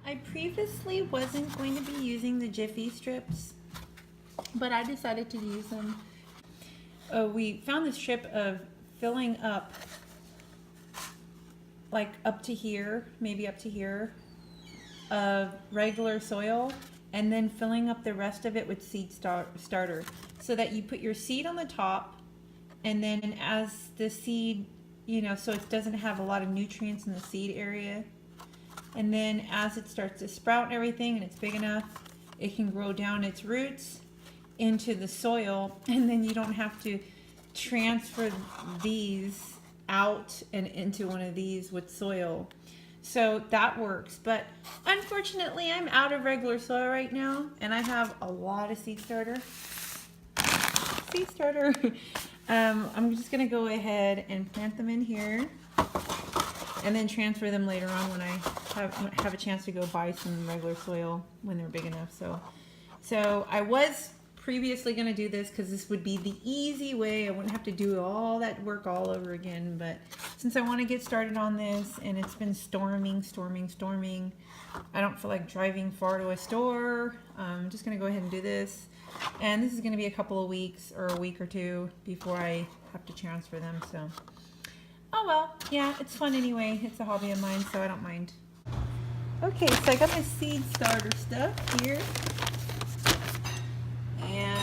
I previously wasn't going to be using the Jiffy strips, but I decided to use them. We found this strip of filling up like up to here, maybe up to here, of regular soil, and then filling up the rest of it with seed starter, so that you put your seed on the top, and then as the seed, so it doesn't have a lot of nutrients in the seed area. And then as it starts to sprout and everything and it's big enough, it can grow down its roots into the soil, and then you don't have to transfer these out and into one of these with soil. So that works. But unfortunately, I'm out of regular soil right now, and I have a lot of seed starter. I'm just gonna go ahead and plant them in here, and then transfer them later on when I have a chance to go buy some regular soil when they're big enough. So I was previously going to do this because this would be the easy way. I wouldn't have to do all that work all over again. But since I want to get started on this, and it's been storming, I don't feel like driving far to a store. I'm just going to go ahead and do this. And this is going to be a couple of weeks or a week or two before I have to transfer them. So, oh well, yeah, it's fun anyway. It's a hobby of mine, so I don't mind. Okay, so I got my seed starter stuff here. And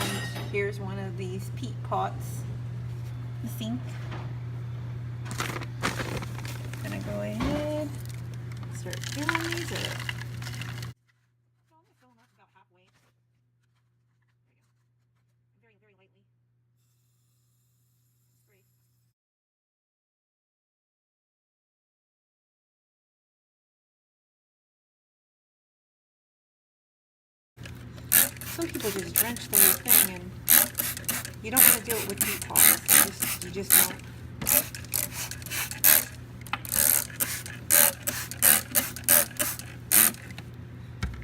here's one of these peat pots, the sink. Gonna go ahead and start filling these up. So I'm gonna fill them up about halfway. There we go. Very, very lightly. Great. Some people just drench the whole thing, and you don't want to do it with peat pots. You just don't.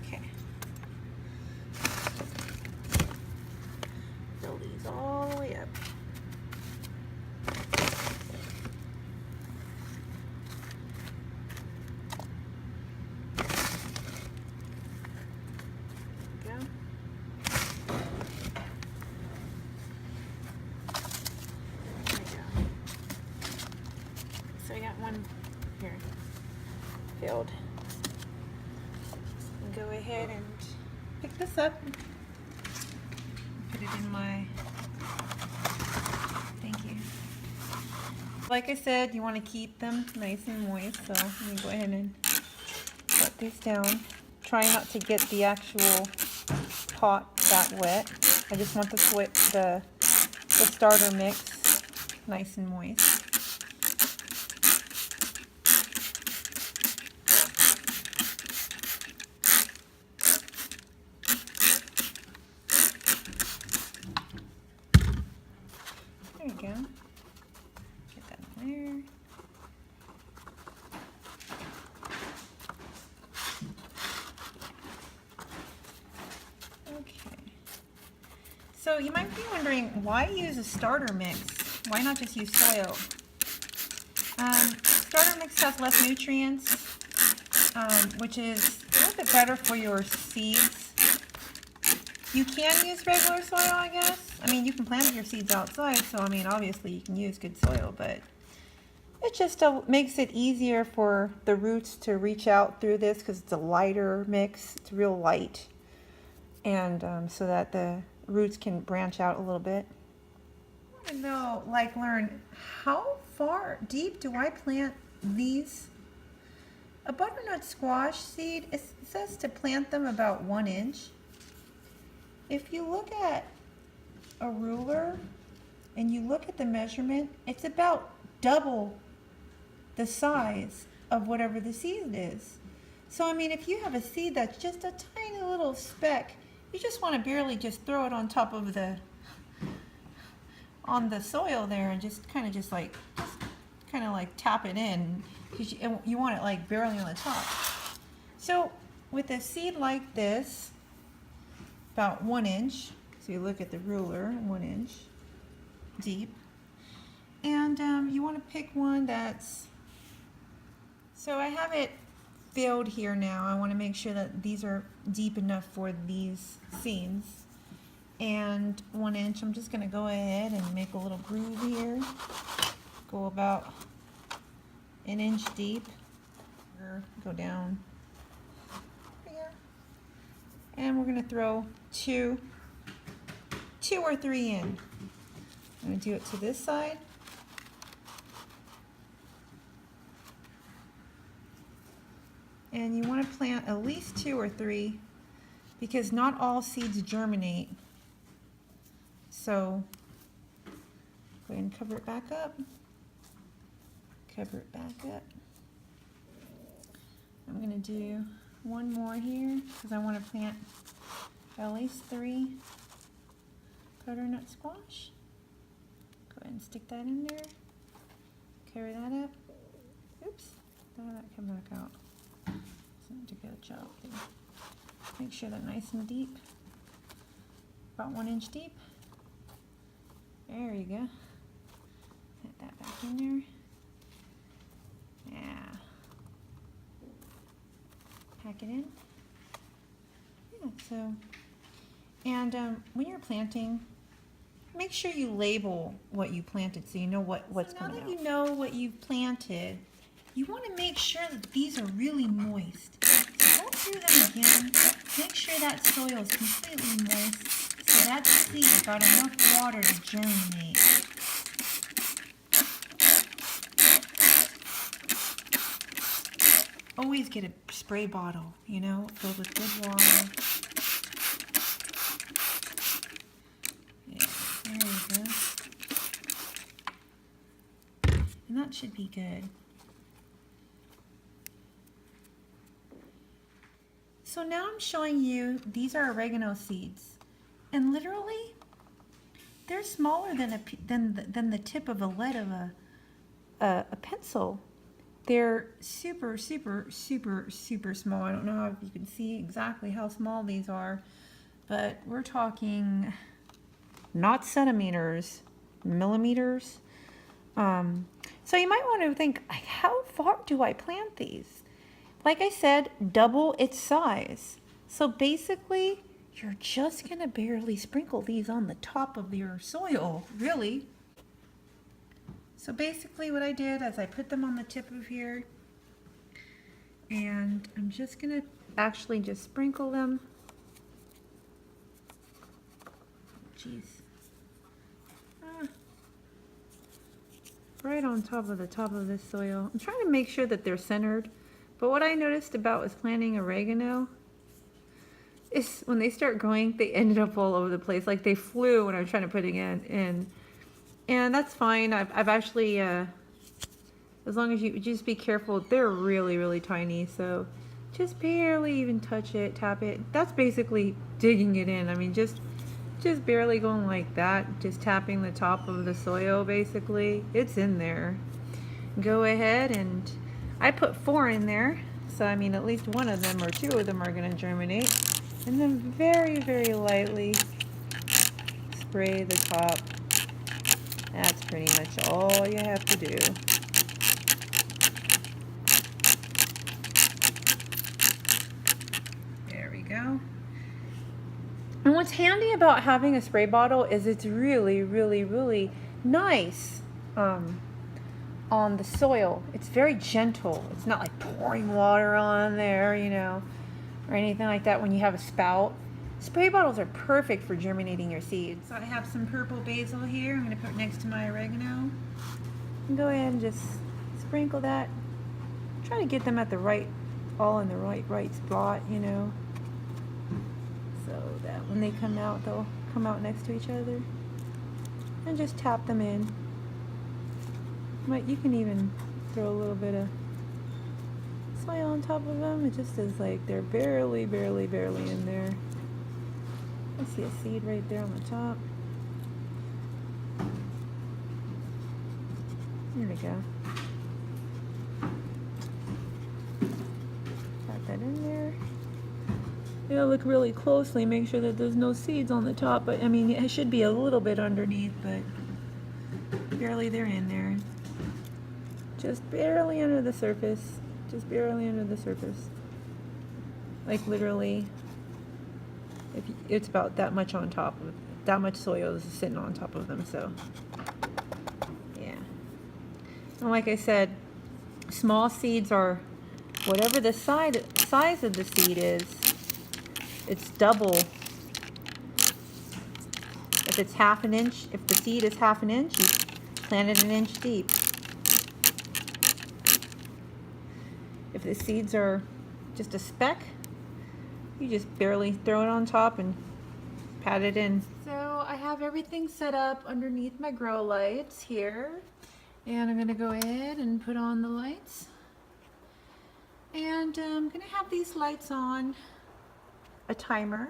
Okay. Fill these all the way up. There we go. So I got one here filled. And go ahead and pick this up. Put it in my, thank you. Like I said, you want to keep them nice and moist, so let me go ahead and put these down. Try not to get the actual pot that wet. I just want the starter mix nice and moist. There you go. Get that in there. Okay. So you might be wondering, why use a starter mix? Why not just use soil? Starter mix has less nutrients, which is a little bit better for your seeds. You can use regular soil, I guess. I mean, you can plant your seeds outside, so I mean, obviously you can use good soil, but it just makes it easier for the roots to reach out through this because it's a lighter mix. It's real light, and so that the roots can branch out a little bit. I want to know, learn how far deep do I plant these? A butternut squash seed, it says to plant them about 1 inch. If you look at a ruler and you look at the measurement, it's about double the size of whatever the seed is. So I mean, if you have a seed that's just a tiny little speck, you just want to barely just throw it on top of the soil there, and just kind of like tap it in, because you want it like barely on the top. So with a seed like this, about 1 inch, so you look at the ruler, 1 inch deep, and you want to pick one that's, so I have it filled here now. I want to make sure that these are deep enough for these seeds. And 1 inch, I'm just going to go ahead and make a little groove here. Go about 1 inch deep. Go down here. And we're going to throw two or three in. I'm going to do it to this side. And you want to plant at least 2 or 3 because not all seeds germinate. So go ahead and cover it back up. Cover it back up. I'm going to do one more here because I want to plant at least 3 butternut squash. Go ahead and stick that in there. Cover that up. Oops, that come back out. So I did a good job there. Make sure they're nice and deep. About 1 inch deep. There you go. Put that back in there. Yeah. Pack it in. Yeah, so, and when you're planting, make sure you label what you planted so you know what's coming out. Now that you know what you've planted, you want to make sure that these are really moist. So go through them again. Make sure that soil is completely moist so that seed got enough water to germinate. Always get a spray bottle, you know, filled with good water. Yeah, there you go. And that should be good. So now I'm showing you, these are oregano seeds. And literally, they're smaller than the tip of a lead of a pencil. They're super, super, super, super small. I don't know if you can see exactly how small these are, but we're talking not centimeters, millimeters. So you might want to think, how far do I plant these? Like I said, double its size. So basically, you're just gonna barely sprinkle these on the top of your soil, really. So basically what I did is I put them on the tip of here, and I'm just gonna actually just sprinkle them. Jeez. Right on top of this soil. I'm trying to make sure that they're centered, but what I noticed about was planting oregano is when they start growing, they ended up all over the place. Like they flew when I was trying to put it in. And that's fine. I've actually, as long as you just be careful, they're really, really tiny. So just barely even touch it, tap it. That's basically digging it in. I mean, just barely going like that, just tapping the top of the soil basically. It's in there. Go ahead, and I put 4 in there. So I mean, at least one of them or 2 of them are gonna germinate. And then very, very lightly spray the top. That's pretty much all you have to do. There we go. And what's handy about having a spray bottle is it's really, really, really nice on the soil. It's very gentle. It's not like pouring water on there, you know, or anything like that when you have a spout. Spray bottles are perfect for germinating your seeds. So I have some purple basil here. I'm going to put next to my oregano. And go ahead and just sprinkle that. Try to get them at the right, all in the right spot, you know. So that when they come out, they'll come out next to each other. And just tap them in. But you can even throw a little bit of soil on top of them. It just is like they're barely in there. I see a seed right there on the top. There we go. Got that in there. You gotta look really closely, make sure that there's no seeds on the top. But I mean, it should be a little bit underneath, but barely they're in there. Just barely under the surface. Just barely under the surface. Like literally, it's about that much on top of, that much soil is sitting on top of them. So yeah. And like I said, small seeds are whatever the size of the seed is, it's double. If it's half an inch, if the seed is half an inch, you plant it an inch deep. If the seeds are just a speck, you just barely throw it on top and pat it in. So I have everything set up underneath my grow lights here. And I'm gonna go ahead and put on the lights. And I'm gonna have these lights on a timer.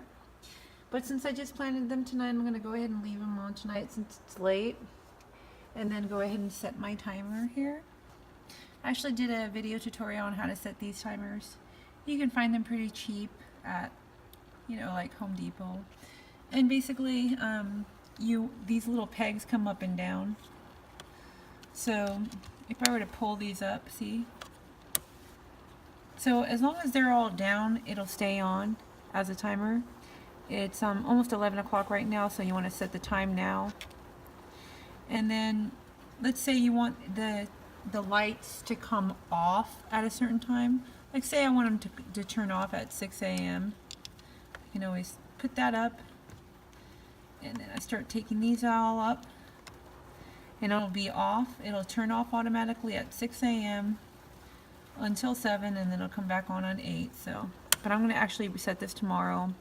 But since I just planted them tonight, I'm gonna go ahead and leave them on tonight since it's late. And then go ahead and set my timer here. I actually did a video tutorial on how to set these timers. You can find them pretty cheap at, you know, like Home Depot. And basically, these little pegs come up and down. So if I were to pull these up, see? So as long as they're all down, it'll stay on as a timer. It's almost 11 o'clock right now, so you want to set the time now. And then let's say you want the lights to come off at a certain time. Like say I want them to turn off at 6 a.m. I can always put that up. And then I start taking these all up. And it'll be off. It'll turn off automatically at 6 a.m. until 7, and then it'll come back on 8. So, but I'm going to actually reset this tomorrow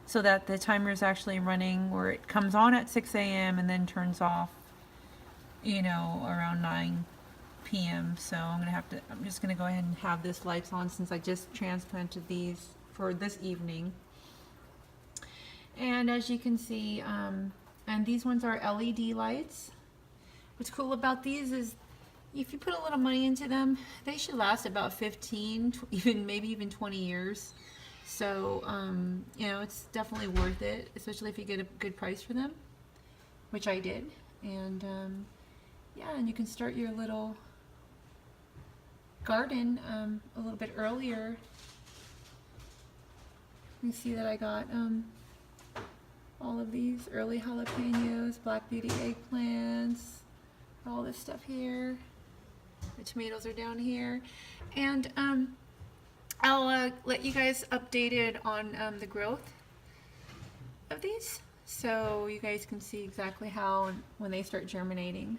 so that the timer is actually running where it comes on at 6 a.m. and then turns off, you know, around 9 p.m. So I'm just going to go ahead and have this lights on since I just transplanted these for this evening. And as you can see, and these ones are LED lights. What's cool about these is if you put a little money into them, they should last about 15, maybe even 20 years. So, you know, it's definitely worth it, especially if you get a good price for them, which I did. And yeah, and you can start your little garden a little bit earlier. You see that I got all of these early jalapenos, black beauty eggplants, all this stuff here. The tomatoes are down here. And I'll let you guys updated on the growth of these, so you guys can see exactly how and when they start germinating.